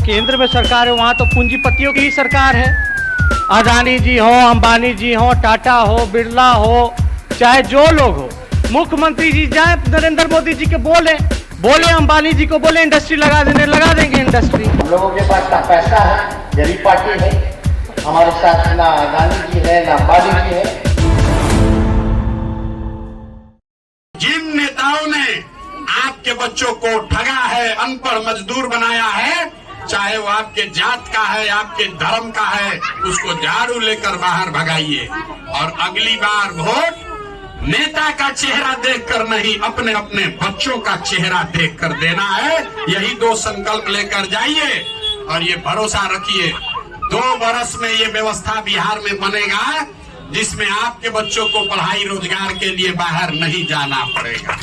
केंद्र में सरकार है वहाँ तो पूंजीपतियों की ही सरकार है। अदानी जी हो, अंबानी जी हो, टाटा हो, बिरला हो, चाहे जो लोग हो, मुख्यमंत्री जी जाए नरेंद्र मोदी जी के बोले अंबानी जी को बोले इंडस्ट्री लगा देंगे इंडस्ट्री। हम लोगों के पास ना पैसा है, गरीब पार्टी है, हमारे साथ ना अदानी जी है ना अंबानी जी है। जिन नेताओं ने आपके बच्चों को ठगा है, अनपढ़ मजदूर बनाया है, चाहे वो आपके जात का है, आपके धर्म का है, उसको झाड़ू लेकर बाहर भगाइए। और अगली बार वोट नेता का चेहरा देखकर नहीं, अपने अपने बच्चों का चेहरा देखकर देना है। यही 2 संकल्प लेकर जाइए और ये भरोसा रखिए 2 वर्ष में ये व्यवस्था बिहार में बनेगा जिसमें आपके बच्चों को पढ़ाई रोजगार के लिए बाहर नहीं जाना पड़ेगा।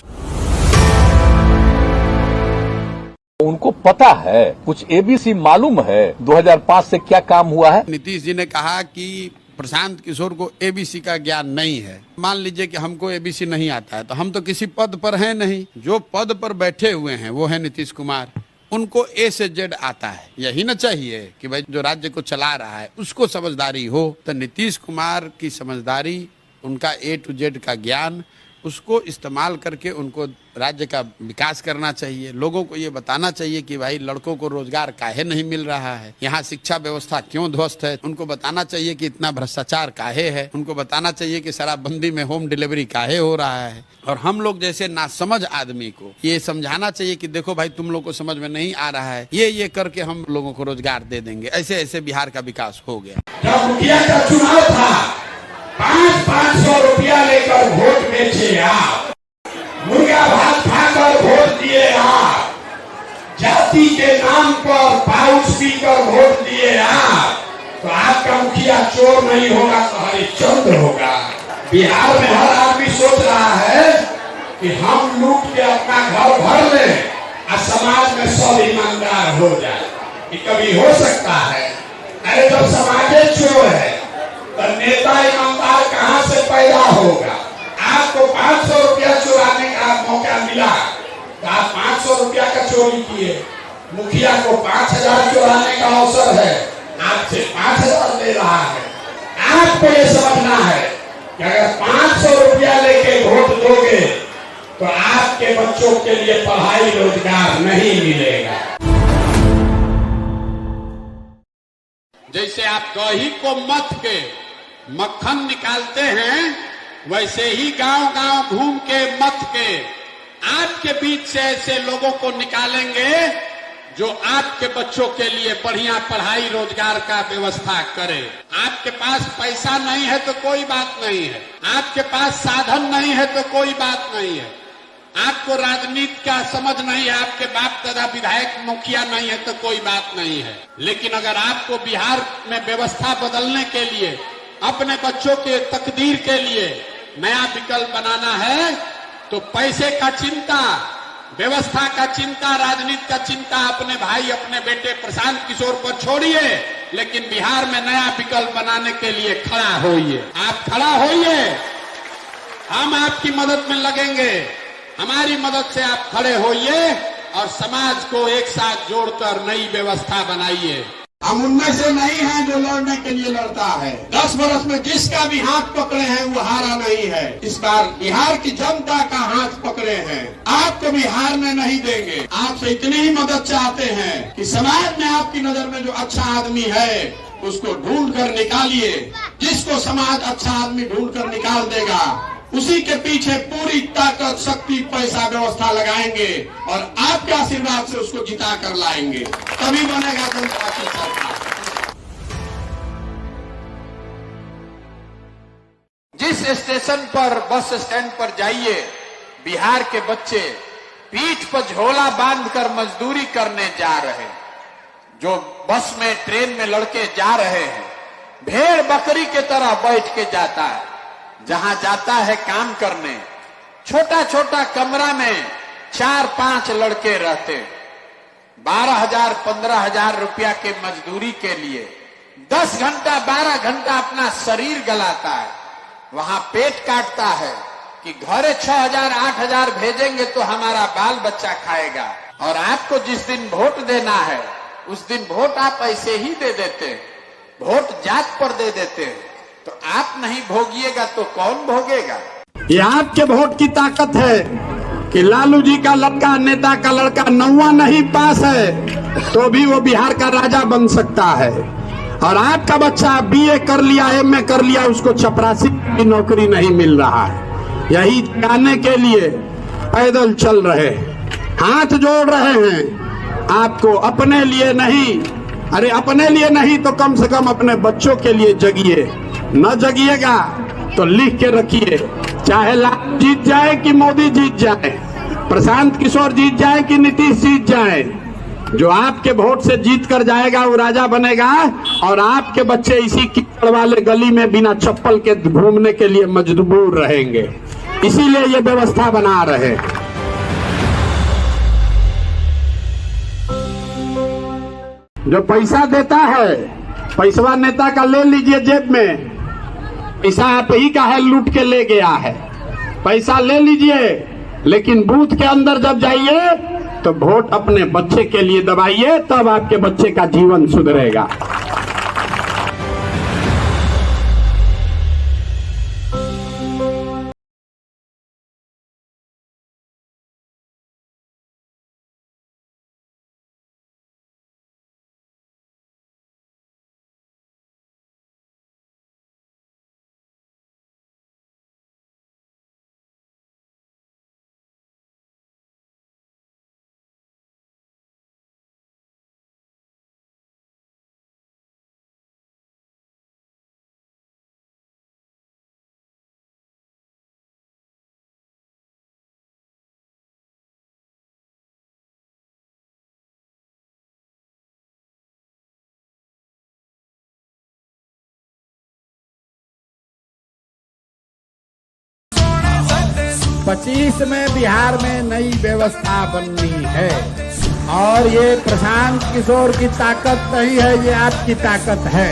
उनको पता है, कुछ एबीसी मालूम है 2005 से क्या काम हुआ है। नीतीश जी ने कहा कि प्रशांत किशोर को एबीसी का ज्ञान नहीं है। मान लीजिए कि हमको एबीसी नहीं आता है तो हम तो किसी पद पर हैं नहीं। जो पद पर बैठे हुए हैं वो है नीतीश कुमार, उनको ए से जेड आता है। यही ना चाहिए कि भाई जो राज्य को चला रहा है उसको समझदारी हो। तो नीतीश कुमार की समझदारी, उनका ए टू जेड का ज्ञान, उसको इस्तेमाल करके उनको राज्य का विकास करना चाहिए। लोगों को ये बताना चाहिए कि भाई लड़कों को रोजगार काहे नहीं मिल रहा है, यहाँ शिक्षा व्यवस्था क्यों ध्वस्त है। उनको बताना चाहिए कि इतना भ्रष्टाचार काहे है। उनको बताना चाहिए कि शराबबंदी में होम डिलीवरी काहे हो रहा है। और हम लोग जैसे नासमझ आदमी को ये समझाना चाहिए कि देखो भाई तुम लोग को समझ में नहीं आ रहा है, ये करके हम लोगों को रोजगार दे देंगे। ऐसे ऐसे बिहार का विकास हो गया। जब मुखिया का चुनाव था 500 रुपया लेकर वोट बेचे आप, मुर्गा भात खाकर वोट दिए आप, जाति के नाम पर पाउच पीकर वोट दिए आप, तो आपका मुखिया चोर नहीं होगा तो हरिश्चंद्र होगा। बिहार में हर आदमी सोच रहा है कि हम लूट के अपना घर भर लें और समाज में सब ईमानदार हो जाए। ये कभी हो सकता है? अरे जब समाज चोर है तो नेता ईमानदार कहां से पैदा होगा? आपको 500 रुपया चुराने का मौका मिला तो आप 500 रुपया का चोरी किए। मुखिया को 5000 चुराने का अवसर है, आपसे 5000 ले रहा है। आपको ये समझना है कि अगर 500 रुपया लेके वोट दोगे तो आपके बच्चों के लिए पढ़ाई रोजगार नहीं मिलेगा। जैसे आप दही को मथ के मक्खन निकालते हैं, वैसे ही गांव गांव घूम के मथ के आपके बीच से ऐसे लोगों को निकालेंगे जो आपके बच्चों के लिए बढ़िया पढ़ाई रोजगार का व्यवस्था करे। आपके पास पैसा नहीं है तो कोई बात नहीं है, आपके पास साधन नहीं है तो कोई बात नहीं है, आपको राजनीति का समझ नहीं है, आपके बाप दादा विधायक मुखिया नहीं है तो कोई बात नहीं है। लेकिन अगर आपको बिहार में व्यवस्था बदलने के लिए, अपने बच्चों के तकदीर के लिए नया विकल्प बनाना है तो पैसे का चिंता, व्यवस्था का चिंता, राजनीति का चिंता अपने भाई, अपने बेटे प्रशांत किशोर पर छोड़िए, लेकिन बिहार में नया विकल्प बनाने के लिए खड़ा होइए। आप खड़ा होइए, हम आपकी मदद में लगेंगे। हमारी मदद से आप खड़े होइए और समाज को एक साथ जोड़कर नई व्यवस्था बनाइए। हम उनमें से नहीं हैं जो लड़ने के लिए लड़ता है। 10 वर्ष में जिसका भी हाथ पकड़े हैं वो हारा नहीं है। इस बार बिहार की जनता का हाथ पकड़े हैं, आपको बिहार में नहीं देंगे। आपसे इतनी ही मदद चाहते हैं कि समाज में आपकी नजर में जो अच्छा आदमी है उसको ढूंढ कर निकालिए। जिसको समाज अच्छा आदमी ढूंढ कर निकाल देगा उसी के पीछे पूरी ताकत, शक्ति, पैसा, व्यवस्था लगाएंगे और आपके आशीर्वाद से उसको जिता कर लाएंगे, तभी बनेगा जनता की सरकार। जिस स्टेशन पर, बस स्टैंड पर जाइए, बिहार के बच्चे पीठ पर झोला बांधकर मजदूरी करने जा रहे हैं। जो बस में, ट्रेन में लड़के जा रहे हैं, भेड़ बकरी के तरह बैठ के जाता है। जहां जाता है काम करने, छोटा छोटा कमरा में 4-5 लड़के रहते, 12,000 15,000 रुपया के मजदूरी के लिए 10 घंटा 12 घंटा अपना शरीर गलाता है। वहां पेट काटता है कि घरे 6,000 8,000 भेजेंगे तो हमारा बाल बच्चा खाएगा। और आपको जिस दिन वोट देना है उस दिन वोट आप ऐसे ही दे देते हैं, वोट जात पर दे देते हैं, तो आप नहीं भोगिएगा तो कौन भोगेगा? ये आपके वोट की ताकत है कि लालू जी का लड़का, नेता का लड़का 9वां नहीं पास है तो भी वो बिहार का राजा बन सकता है, और आपका बच्चा बीए कर लिया, एमए कर लिया, उसको चपरासी की नौकरी नहीं मिल रहा है। यही जानने के लिए पैदल चल रहे, हाथ जोड़ रहे हैं। आपको अपने लिए नहीं, अरे अपने लिए नहीं तो कम से कम अपने बच्चों के लिए जगिए। न जगिएगा तो लिख के रखिए, चाहे लालू जीत जाए कि मोदी जीत जाए, प्रशांत किशोर जीत जाए कि नीतीश जीत जाए, जो आपके वोट से जीत कर जाएगा वो राजा बनेगा, और आपके बच्चे इसी कीचड़ वाले गली में बिना चप्पल के घूमने के लिए मजबूर रहेंगे। इसीलिए ये व्यवस्था बना रहे। जो पैसा देता है, पैसवा नेता का ले लीजिए जेब में, पैसा आप ही का है, लूट के ले गया है, पैसा ले लीजिए, लेकिन बूथ के अंदर जब जाइए तो वोट अपने बच्चे के लिए दबाइए, तब आपके बच्चे का जीवन सुधरेगा। पच्चीस में बिहार में नई व्यवस्था बननी है, और ये प्रशांत किशोर की ताकत नहीं है, ये आपकी ताकत है।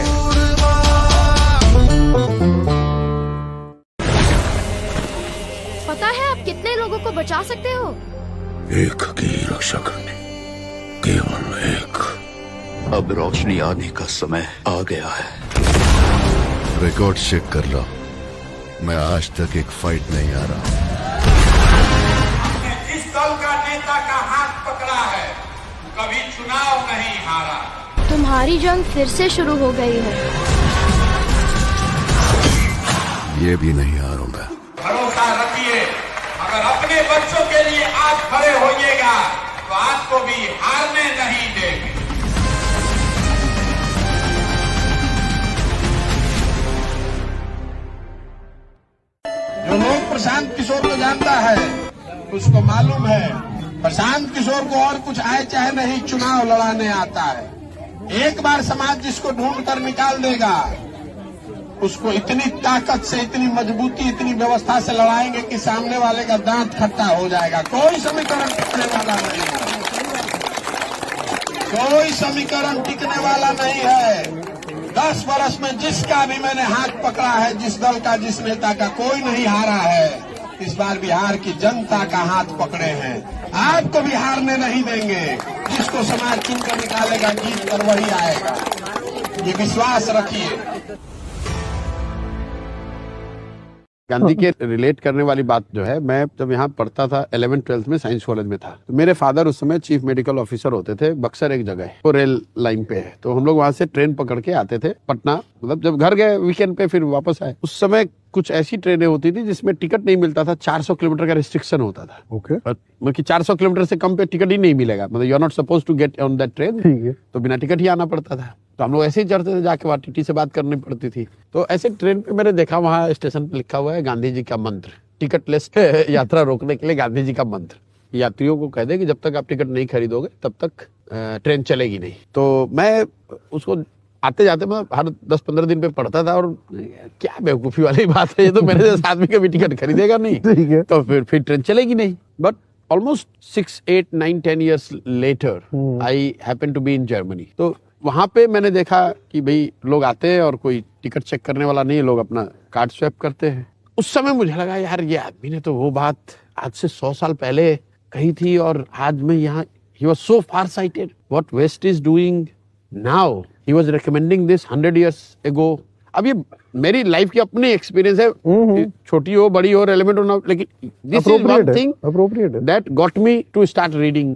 पता है आप कितने लोगों को बचा सकते हो? एक की रक्षा करने, केवल एक। अब रोशनी आने का समय आ गया है। रिकॉर्ड चेक कर लो, मैं आज तक एक फाइट नहीं आ रहा। जिस दल का नेता का हाथ पकड़ा है, कभी चुनाव नहीं हारा। तुम्हारी जंग फिर से शुरू हो गई है। ये भी नहीं हारूंगा। भरोसा रखिए, अगर अपने बच्चों के लिए आज खड़े होइएगा तो आपको भी हारने नहीं देंगे। जो लोग प्रशांत किशोर को जानता है उसको मालूम है प्रशांत किशोर को और कुछ आए चाहे नहीं चुनाव लड़ाने आता है। एक बार समाज जिसको ढूंढ कर निकाल देगा, उसको इतनी ताकत से, इतनी मजबूती, इतनी व्यवस्था से लड़ाएंगे कि सामने वाले का दांत खट्टा हो जाएगा। कोई समीकरण टिकने वाला नहीं है, कोई समीकरण टिकने वाला नहीं है। 10 वर्ष में जिसका भी मैंने हाथ पकड़ा है, जिस दल का, जिस नेता का, कोई नहीं हारा है। इस बार बिहार की जनता का हाथ पकड़े हैं, आपको भी हारने नहीं देंगे। जिसको समाज चुनकर निकालेगा, जीत कर वही आएगा, ये विश्वास रखिए। गांधी के रिलेट करने वाली बात जो है, मैं जब यहाँ पढ़ता था 11th-12th में साइंस कॉलेज में था, तो मेरे फादर उस समय चीफ मेडिकल ऑफिसर होते थे। बक्सर एक जगह है, वो रेल लाइन पे है, तो हम लोग वहां से ट्रेन पकड़ के आते थे पटना। मतलब जब घर गए वीकेंड पे फिर वापस आए, उस समय कुछ ऐसी ट्रेनें होती थी जिसमें टिकट नहीं मिलता था, 400 किलोमीटर का रिस्ट्रिक्शन होता था। ओके, मतलब कि 400 किलोमीटर से कम पे टिकट ही नहीं मिलेगा, मतलब you are not suppose to get on that train. ठीक है, तो बिना टिकट ही आना पड़ता था। तो हम लोग ऐसे ही चढ़ते थे, जाके वहाँ टीटी से बात करनी पड़ती थी। तो ऐसे ट्रेन पे मैंने देखा, वहाँ स्टेशन पे लिखा हुआ है गांधी जी का मंत्र, टिकट लेस यात्रा रोकने के लिए गांधी जी का मंत्र। यात्रियों को कह दे कि जब तक आप टिकट नहीं खरीदोगे तब तक ट्रेन चलेगी नहीं। तो मैं उसको आते जाते मैं हर 10-15 दिन पे पढ़ता था, और क्या बेवकूफी वाली बात है, ये तो मेरे जैसे आदमी कभी टिकट खरीदेगा नहीं। ठीक है, तो फिर ट्रेन चलेगी नहीं। But almost 6, 8, 9, 10 years later I happen to be in Germany. तो वहां पे मैंने देखा कि भाई लोग आते हैं और कोई टिकट चेक करने वाला नहीं है, लोग अपना कार्ड स्वैप करते हैं। उस समय मुझे लगा, यार ये आदमी ने तो वो बात आज से 100 साल पहले कही थी, और आज मैं यहाँ He was so far-sighted. What West is doing now, he was recommending this 100 years ago. अब ये मेरी लाइफ की अपनी एक्सपीरियंस है, छोटी हो बड़ी हो रेलेवेंट हो ना, लेकिन this is one thing that got me to start reading.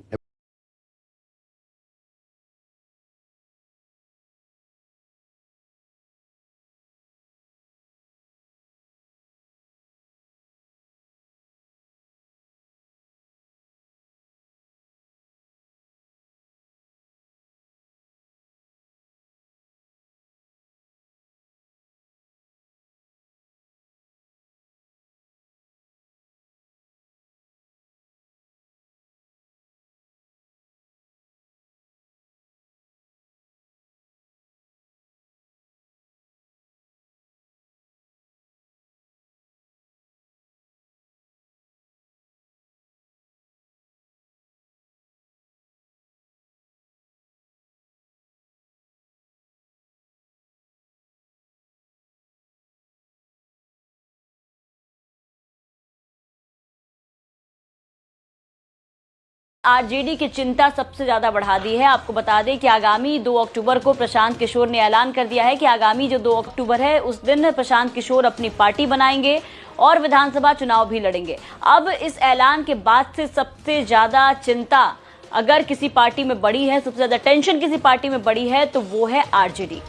RJD की चिंता सबसे ज्यादा बढ़ा दी है। आपको बता दें कि आगामी 2 अक्टूबर को प्रशांत किशोर ने ऐलान कर दिया है कि आगामी जो 2 अक्टूबर है उस दिन प्रशांत किशोर अपनी पार्टी बनाएंगे और विधानसभा चुनाव भी लड़ेंगे। अब इस ऐलान के बाद से सबसे ज्यादा चिंता अगर किसी पार्टी में बड़ी है, सबसे ज्यादा टेंशन किसी पार्टी में बड़ी है तो वो है आरजेडी।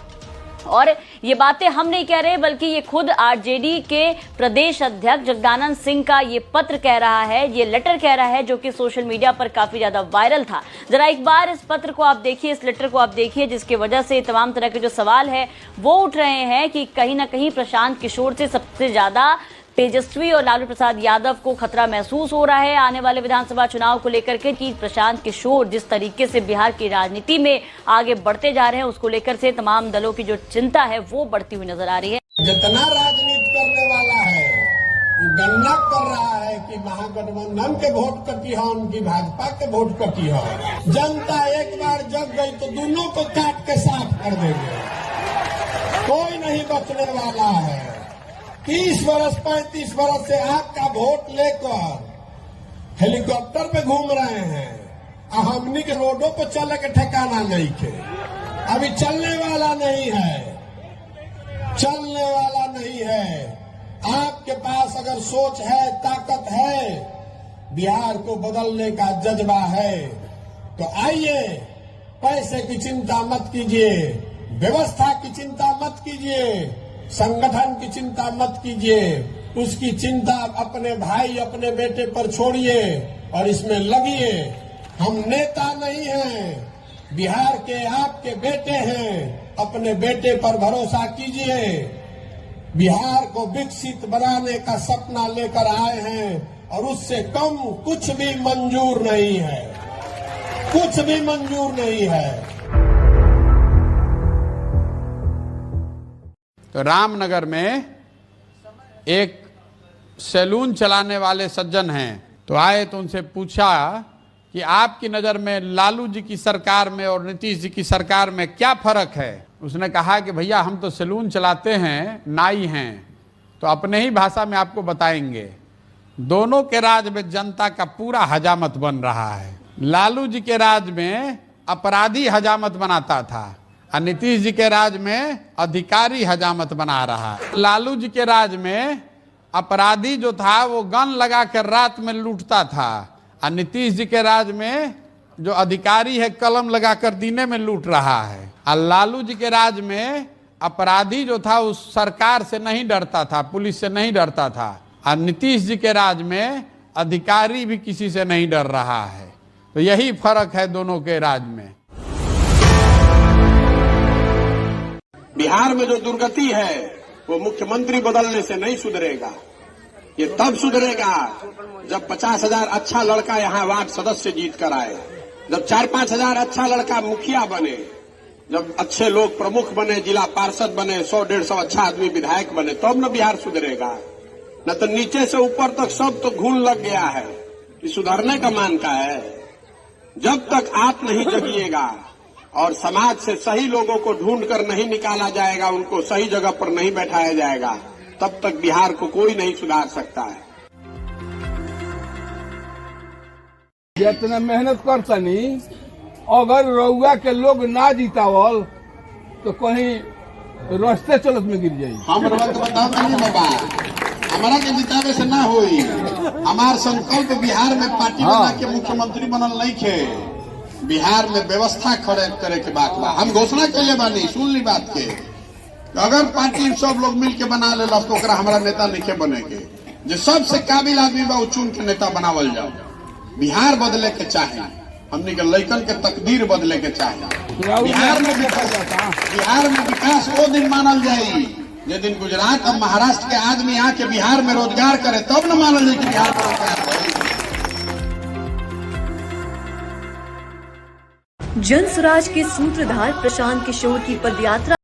और ये बातें हम नहीं कह रहे बल्कि ये खुद आरजेडी के प्रदेश अध्यक्ष जगदानंद सिंह का ये पत्र कह रहा है, ये लेटर कह रहा है, जो कि सोशल मीडिया पर काफी ज्यादा वायरल था। जरा एक बार इस पत्र को आप देखिए, इस लेटर को आप देखिए, जिसकी वजह से तमाम तरह के जो सवाल है वो उठ रहे हैं कि कहीं ना कहीं प्रशांत किशोर से सबसे ज्यादा तेजस्वी और लालू प्रसाद यादव को खतरा महसूस हो रहा है आने वाले विधानसभा चुनाव को लेकर के, कि प्रशांत किशोर जिस तरीके से बिहार की राजनीति में आगे बढ़ते जा रहे हैं उसको लेकर से तमाम दलों की जो चिंता है वो बढ़ती हुई नजर आ रही है। जितना राजनीति करने वाला है वो गणना कर रहा है कि महागठबंधन के वोट कटी है, उनकी भाजपा के वोट कटी है। जनता एक बार जग गई तो दोनों को काट के साफ कर देंगे, कोई नहीं बचने वाला है। 30 वर्ष 35 वर्ष से आपका वोट लेकर हेलीकॉप्टर पे घूम रहे हैं, हमनी के रोडों पर चले के ठिकाना नहीं थे। अभी चलने वाला नहीं है, चलने वाला नहीं है। आपके पास अगर सोच है, ताकत है, बिहार को बदलने का जज्बा है तो आइए, पैसे की चिंता मत कीजिए, व्यवस्था की चिंता मत कीजिए, संगठन की चिंता मत कीजिए, उसकी चिंता अपने भाई अपने बेटे पर छोड़िए और इसमें लगिए। हम नेता नहीं हैं, बिहार के आपके बेटे हैं, अपने बेटे पर भरोसा कीजिए। बिहार को विकसित बनाने का सपना लेकर आए हैं और उससे कम कुछ भी मंजूर नहीं है, कुछ भी मंजूर नहीं है। तो रामनगर में एक सैलून चलाने वाले सज्जन हैं, तो आए तो उनसे पूछा कि आपकी नज़र में लालू जी की सरकार में और नीतीश जी की सरकार में क्या फर्क है। उसने कहा कि भैया हम तो सैलून चलाते हैं, नाई हैं, तो अपने ही भाषा में आपको बताएंगे। दोनों के राज में जनता का पूरा हजामत बन रहा है। लालू जी के राज में अपराधी हजामत बनाता था और नीतीश जी के राज में अधिकारी हजामत बना रहा है। लालू जी के राज में अपराधी जो था वो गन लगा कर रात में लूटता था और नीतीश जी के राज में जो अधिकारी है कलम लगाकर दीने में लूट रहा है। और लालू जी के राज में अपराधी जो था उस सरकार से नहीं डरता था, पुलिस से नहीं डरता था, और नीतीश जी के राज में अधिकारी भी किसी से नहीं डर रहा है। तो यही फर्क है दोनों के राज में। बिहार में जो दुर्गति है वो मुख्यमंत्री बदलने से नहीं सुधरेगा। ये तब सुधरेगा जब 50,000 अच्छा लड़का यहाँ वार्ड सदस्य जीत कर आए, जब 4-5 हजार अच्छा लड़का मुखिया बने, जब अच्छे लोग प्रमुख बने, जिला पार्षद बने, 100-150 अच्छा आदमी विधायक बने, तब तो न बिहार सुधरेगा। न तो नीचे से ऊपर तक सब तो घून लग गया है, ये सुधरने का मान का है। जब तक आप नहीं जगिएगा और समाज से सही लोगों को ढूंढ कर नहीं निकाला जाएगा, उनको सही जगह पर नहीं बैठाया जाएगा, तब तक बिहार को कोई नहीं सुधार सकता है। जितना मेहनत करतनी अगर रउआ के लोग ना जीतावल तो कहीं रास्ते चलत में गिर जाई। हम रउआ बताओ नहीं बाबा, हमारा के जितावे से ना होई। हमार संकल्प बिहार में पार्टी बना के मुख्यमंत्री बनल नहीं खे, बिहार में व्यवस्था खड़े करे के बात बा। हम घोषणा कैले बानी, सुन ली बात के, अगर पार्टी सब लोग मिल के बना ले तो ओकरा हमारा नेता नहीं के बने के, जो सबसे काबिल आदमी बा उ चुन के नेता बनावल जाओ। बिहार बदले के चाहे, हमने के लइकन के तकदीर बदले के चाहे। बिहार में विकास वो दिन मानल जाई जे दिन गुजरात और महाराष्ट्र के आदमी आके बिहार में रोजगार करे, तब न मानल जाए कि बिहार में रोजगार करे। जन स्वराज के सूत्रधार प्रशांत किशोर की पदयात्रा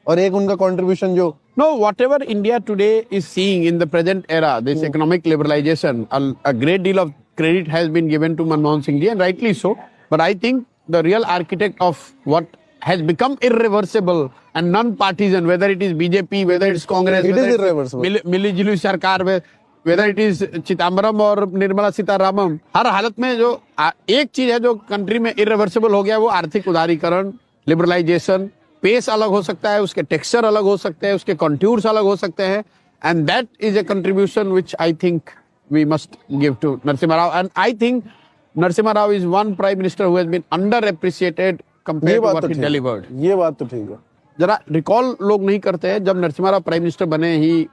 और एक उनका कंट्रीब्यूशन जो no whatever India today is seeing in the present era this economic liberalisation a great deal of credit has been given to Manmohan Singh ji and rightly so, but I think the real architect of what has become irreversible and non-partisan, whether it is BJP, whether it's Congress, it is irreversible. मिली-जुली सरकार में, whether it is Chidambaram और निर्मला सीतारामन, हर हालत में जो एक चीज है जो कंट्री में irreversible हो गया वो आर्थिक उदारीकरण, लिबरलाइजेशन। पेस अलग हो सकता है, उसके टेक्सचर अलग हो सकते हैं, उसके कंट्यूर्स अलग हो सकते हैं, and that is a contribution which I think we must give to Narasimha Rao. And I think Narasimha Rao is one prime minister who has been underappreciated compare to what he delivered. ये बात तो ठीक है। जरा रिकॉल लोग नहीं करते हैं, जब नरसिम्हा राव प्राइम मिनिस्टर बने, he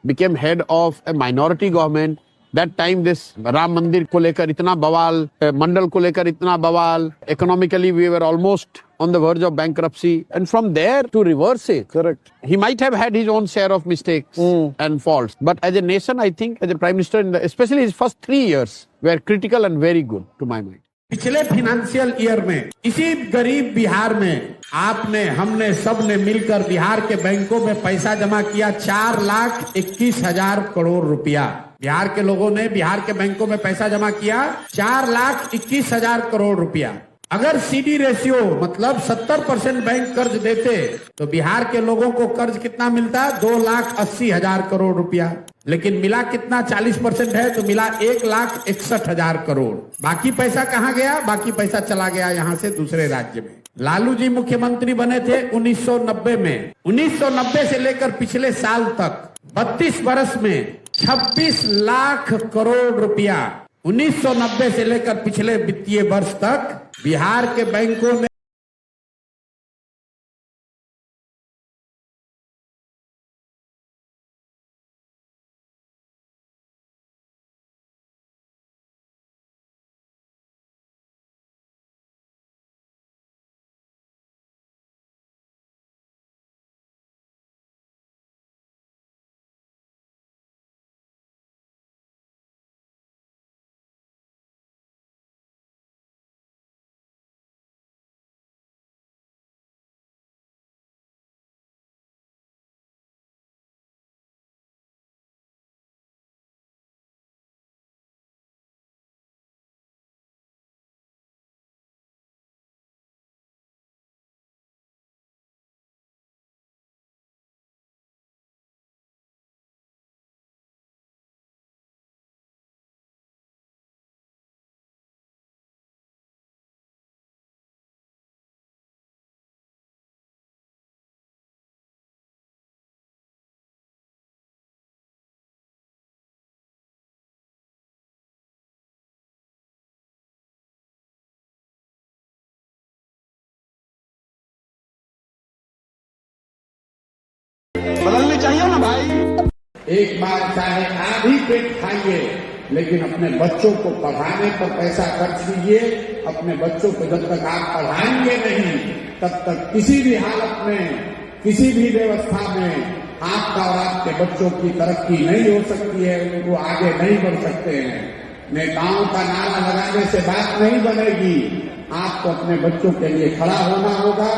became head of A minority government. That time this Ram मंदिर को लेकर इतना बवाल, मंडल को लेकर इतना बवाल, economically we were almost on the verge of bankruptcy, and from there to reverse it, correct, he might have had his own share of mistakes and faults, but as a nation I think as a prime minister especially his first 3 years were critical and very good to my mind. पिछले financial year में इसी गरीब बिहार में आपने, हमने, सबने मिलकर बिहार के बैंकों में पैसा जमा किया 4,21,000 करोड़ रुपया। बिहार के लोगों ने बिहार के बैंकों में पैसा जमा किया 4,21,000 करोड़ रुपया। अगर सीडी रेशियो मतलब 70% बैंक कर्ज देते तो बिहार के लोगों को कर्ज कितना मिलता? 2,80,000 करोड़ रुपया। लेकिन मिला कितना? 40% है तो मिला 1,61,000 करोड़। बाकी पैसा कहाँ गया? बाकी पैसा चला गया यहाँ से दूसरे राज्य में। लालू जी मुख्यमंत्री बने थे 1990 में। 1990 से लेकर पिछले साल तक 32 वर्ष में 26 लाख करोड़ रुपया 1990 से लेकर पिछले वित्तीय वर्ष तक बिहार के बैंकों ने बदलनी चाहिए ना भाई। एक बार चाहे आधी पेट खाइए, लेकिन अपने बच्चों को पढ़ाने पर पैसा खर्च कीजिए। अपने बच्चों को जब तक आप पढ़ाएंगे नहीं, तब तक किसी भी हालत में, किसी भी व्यवस्था में आपका और आपके बच्चों की तरक्की नहीं हो सकती है, उनको आगे नहीं बढ़ सकते हैं। नेताओं का नारा लगाने से बात नहीं बनेगी। आपको अपने बच्चों के लिए खड़ा होना होगा,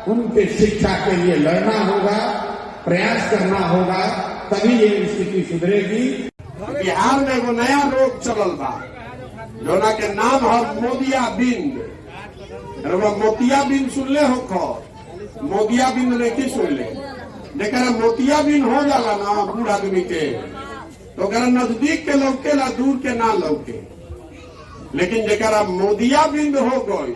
उनके शिक्षा के लिए लड़ना होगा, प्रयास करना होगा, तभी ये स्थिति सुधरेगी। बिहार में वो नया रोग चलल बा, जोना के नाम है मोतियाबिंद। वो मोतियाबिंद सुनले हो खो? मोतियाबिंद नहीं सुनले। जेकरा मोतियाबिंद हो जाला ना बूढ़ आदमी के, तो अगर नजदीक के लौकेला, दूर के ना लौके। लेकिन जेकरा मोतियाबिंद हो गई,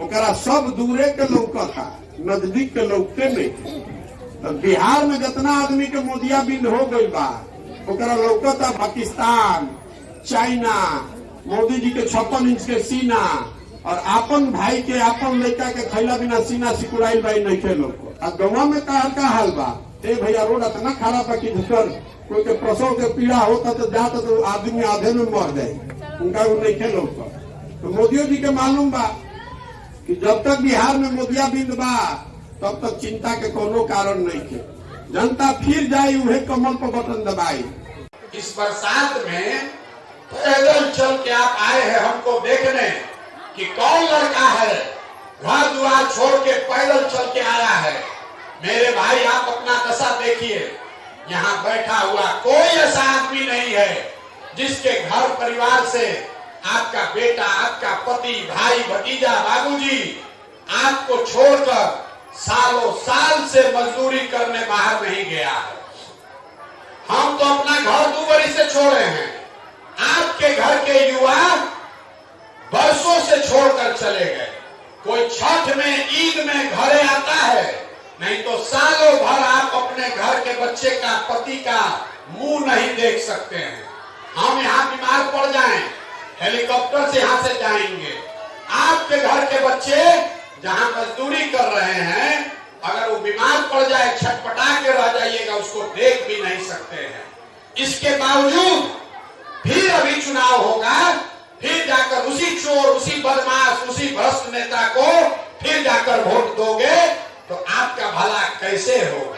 ओकरा सब दूरे के लौकता, नजदीक के लौकते नहीं। तो बिहार में जितना आदमी के मोतियाबिंद हो गई बा, ओकरा लौकता पाकिस्तान, चाइना, मोदी जी के 56 इंच के सीना, और आपन भाई के, आपन लड़का के खैला बिना सीना सिकुड़ाई भाई नहीं के लोग। अब गवा में का हाल बा, ए भैया रोड इतना खराब है कि धुकर कोई के प्रसव के पीड़ा होता तो जाता तो आदमी आधे में मर जाए। उनका वो नहीं के लोग। तो मोदी जी के मालूम बा कि जब तक बिहार में मोतियाबिंद बा, तब तक चिंता के कोनो कारण नहीं के। जनता फिर जाए उहे कमल पर बटन दबाई। इस बरसात में पैदल चल के आप आए हैं हमको देखने कि कौन लड़का है घर द्वार छोड़ के पैदल चल के आया है। मेरे भाई आप अपना दशा देखिए, यहाँ बैठा हुआ कोई ऐसा आदमी नहीं है जिसके घर परिवार से आपका बेटा, आपका पति, भाई, भतीजा, बाबूजी आपको छोड़कर सालों साल से मजदूरी करने बाहर नहीं गया है। हम तो अपना घर दुबरी से छोड़े हैं, आपके घर के युवा बरसों से छोड़कर चले गए। कोई छठ में, ईद में घरे आता है, नहीं तो सालों भर आप अपने घर के बच्चे का, पति का मुंह नहीं देख सकते हैं। हम यहाँ बीमार पड़ जाएं, हेलीकॉप्टर से यहाँ से जाएंगे। आपके घर के बच्चे जहाँ मजदूरी कर रहे हैं, अगर वो बीमार पड़ जाए, छटपटा के रह जाइएगा, उसको देख भी नहीं सकते हैं। इसके बावजूद फिर अभी चुनाव होगा, फिर जाकर उसी चोर, उसी बदमाश, उसी भ्रष्ट नेता को फिर जाकर वोट दोगे, तो आपका भला कैसे होगा?